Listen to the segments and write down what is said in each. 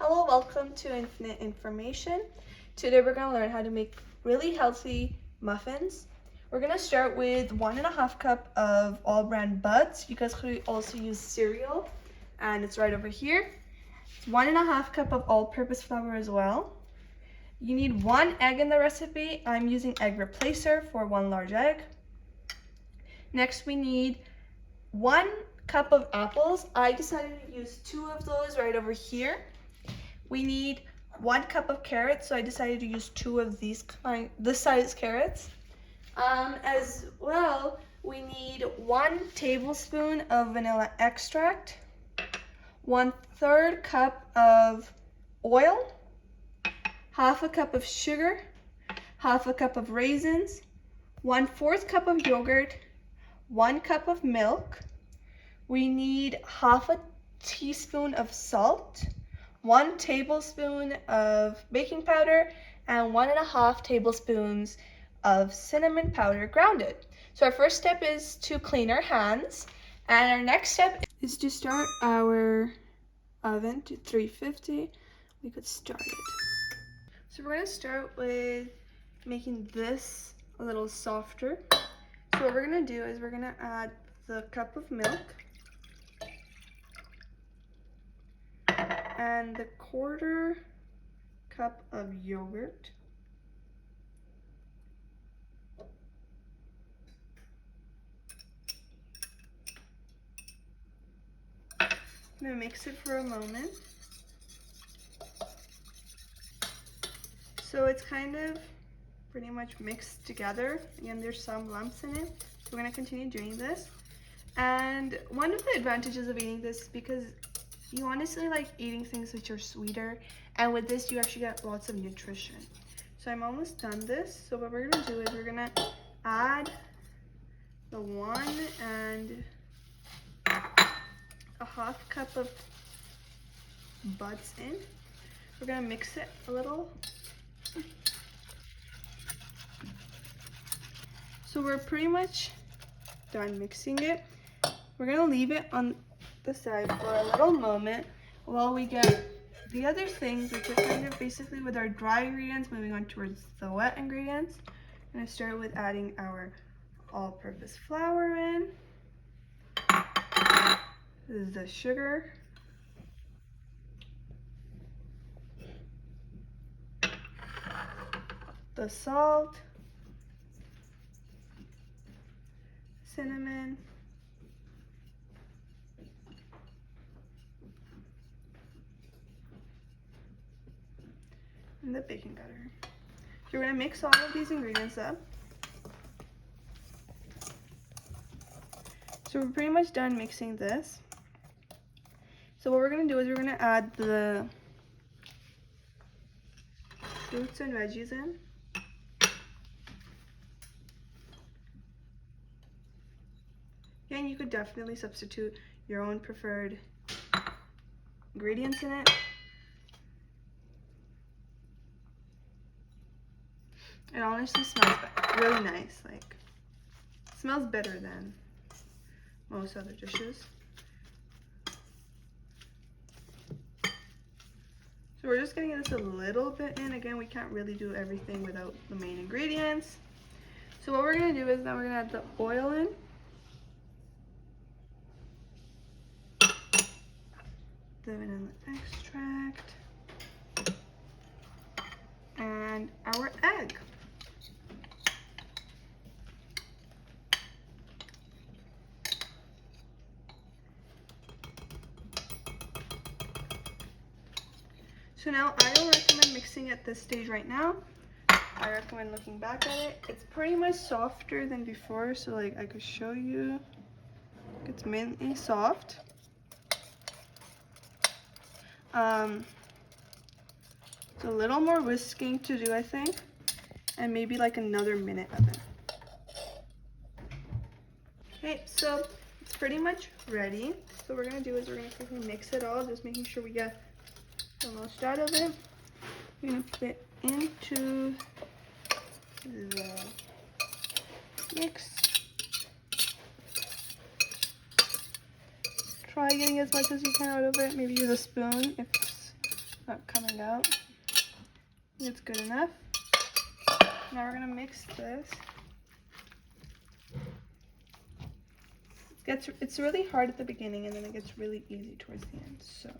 Hello, welcome to Infinite Information. Today we're going to learn how to make really healthy muffins. We're going to start with 1.5 cup of all brand buds. You guys could also use cereal, and it's right over here. It's 1.5 cup of all-purpose flour as well. You need 1 egg in the recipe. I'm using egg replacer for 1 large egg. Next we need 1 cup of apples. I decided to use 2 of those right over here. We need 1 cup of carrots, so I decided to use 2 of this size carrots. As well, we need 1 tablespoon of vanilla extract, 1/3 cup of oil, 1/2 cup of sugar, 1/2 cup of raisins, 1/4 cup of yogurt, 1 cup of milk. We need 1/2 teaspoon of salt, 1 tablespoon of baking powder, and 1.5 tablespoons of cinnamon powder grounded. So our first step is to clean our hands, and our next step is to start our oven to 350. We could start it. So we're going to start with making this a little softer. So what we're going to do is we're going to add the cup of milk and the 1/4 cup of yogurt. I'm going to mix it for a moment. So it's kind of pretty much mixed together. Again, there's some lumps in it. So we're going to continue doing this. And one of the advantages of eating this is because you honestly like eating things which are sweeter, and with this you actually get lots of nutrition. So I'm almost done this. So what we're going to do is we're going to add the 1 and 1/2 cup of buds in. We're going to mix it a little. So we're pretty much done mixing it. We're going to leave it on the side for a little moment while we get the other things, which are kind of basically with our dry ingredients, moving on towards the wet ingredients. I'm going to start with adding our all-purpose flour in, the sugar, the salt, cinnamon, and the baking powder. So we're going to mix all of these ingredients up. So we're pretty much done mixing this. So what we're going to do is we're going to add the fruits and veggies in. Again, you could definitely substitute your own preferred ingredients in it. It honestly smells really nice. Like, it smells better than most other dishes. So we're just getting this a little bit in. Again, we can't really do everything without the main ingredients. So what we're going to do is now we're going to add the oil in. The vanilla extract. And our egg. So now I don't recommend mixing at this stage right now. I recommend looking back at it. It's pretty much softer than before, so like I could show you. It's mainly soft. It's a little more whisking to do, I think, and maybe like another minute of it. Okay, so it's pretty much ready. So what we're gonna do is we're gonna quickly mix it all, just making sure we get the most out of it. We're gonna put it into the mix. Try getting as much as you can out of it. Maybe use a spoon if not coming out. It's good enough. Now we're gonna mix this. It's really hard at the beginning and then it gets really easy towards the end. So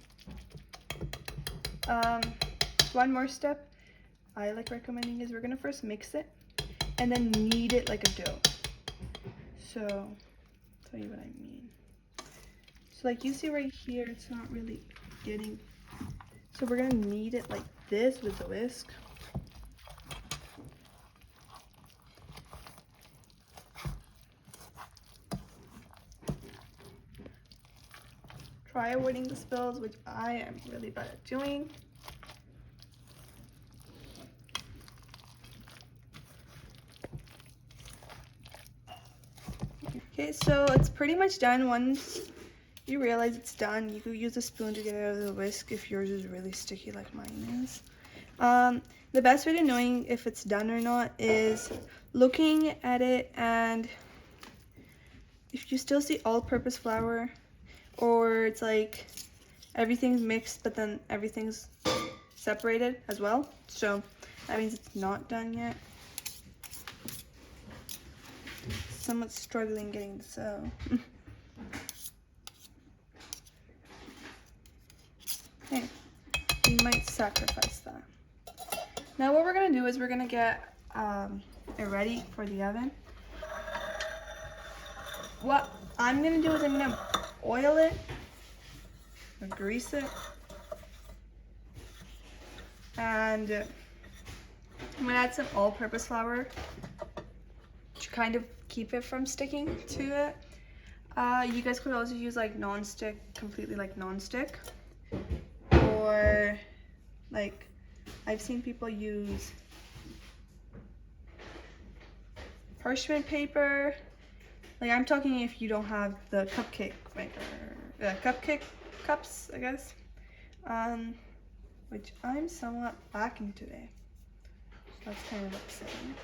one more step I like recommending is we're gonna first mix it and then knead it like a dough. So I'll tell you what I mean. So like you see right here, it's not really getting, so we're gonna knead it like this with the whisk. Try avoiding the spills, which I am really bad at doing. Okay, so it's pretty much done. Once you realize it's done, you could use a spoon to get it out of the whisk if yours is really sticky like mine is. The best way to knowing if it's done or not is looking at it, and if you still see all-purpose flour, or it's like everything's mixed but then everything's separated as well, so that means it's not done yet. Somewhat struggling getting this out. Okay, we might sacrifice that. Now what we're gonna do is we're gonna get it ready for the oven. What I'm gonna do is I'm gonna oil it or grease it, and I'm gonna add some all-purpose flour to kind of keep it from sticking to it. You guys could also use like non-stick, completely like non-stick, or like I've seen people use parchment paper. Like I'm talking if you don't have the cupcake maker, cupcake cups, I guess, which I'm somewhat lacking today. That's kind of upsetting.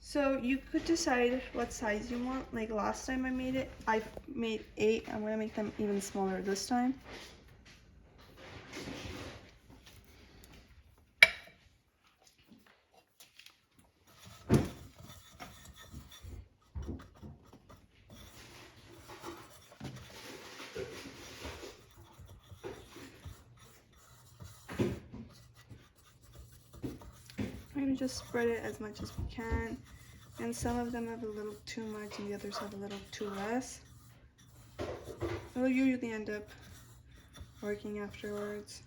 So you could decide what size you want. Like last time I made it, I made 8. I'm gonna make them even smaller this time. I'm gonna just spread it as much as we can. And some of them have a little too much and the others have a little too less. It'll usually end up working afterwards.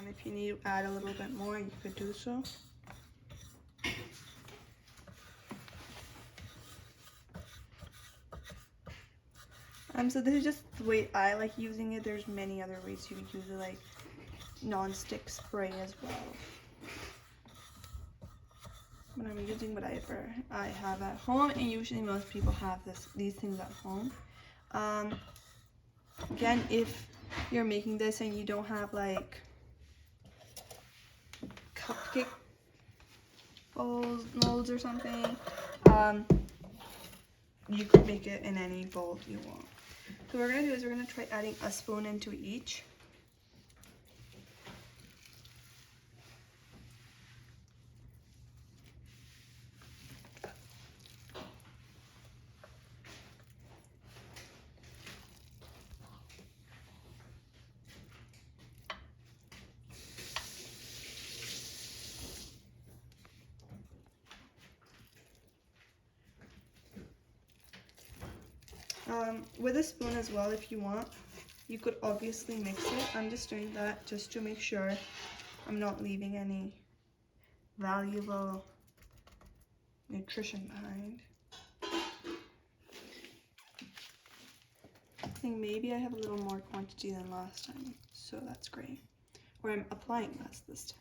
If you need to add a little bit more, you could do so. So this is just the way I like using it. There's many other ways you could use it, like non-stick spray as well. But I'm using whatever I have at home, and usually most people have these things at home. Again, if you're making this and you don't have like cupcake bowls, molds or something, you could make it in any bowl you want. So what we're gonna do is we're gonna try adding a spoon into each. With a spoon as well, if you want, you could obviously mix it. I'm just doing that just to make sure I'm not leaving any valuable nutrition behind. I think maybe I have a little more quantity than last time, so that's great. Or I'm applying less this time.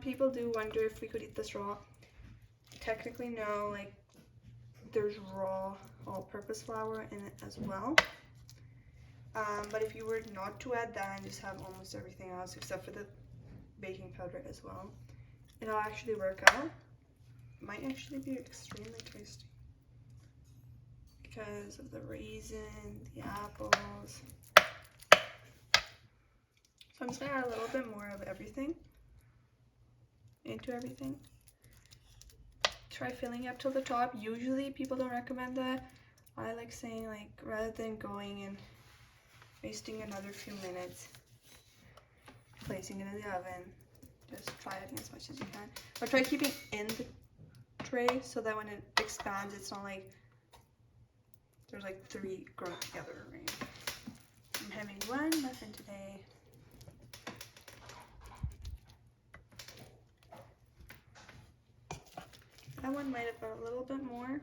People do wonder if we could eat this raw. Technically no, like there's raw all-purpose flour in it as well. But if you were not to add that and just have almost everything else except for the baking powder as well, it'll actually work out. might actually be extremely tasty because of the raisin, the apples. So I'm just gonna add a little bit more of everything into everything. Try filling up till the top. Usually people don't recommend that. I like saying, like, rather than going and wasting another few minutes placing it in the oven, just try it as much as you can. But try keeping in the tray so that when it expands, it's not like there's like 3 growing together, right? I'm having 1 muffin today. That one might have been a little bit more.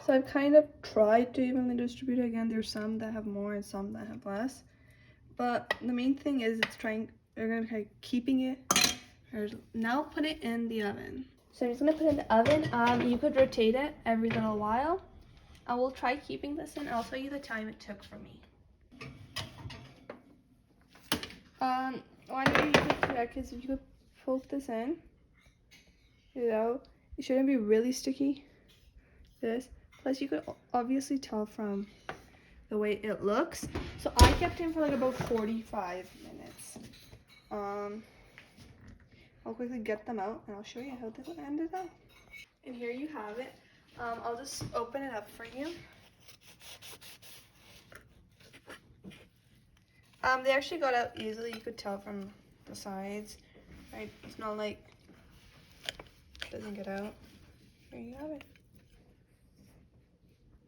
So I've kind of tried to evenly distribute it. Again, there's some that have more and some that have less. But the main thing is we're gonna try keeping it. Now put it in the oven. So I'm just gonna put it in the oven. You could rotate it every little while. I will try keeping this in. I'll tell you the time it took for me. Why don't you use it? Because if you could poke this in, it shouldn't be really sticky. This. Plus, you could obviously tell from the way it looks. So I kept him for like about 45 minutes. I'll quickly get them out and I'll show you how this ended up. And here you have it. I'll just open it up for you. They actually got out easily. You could tell from the sides, right? It's not like it doesn't get out. There you have it.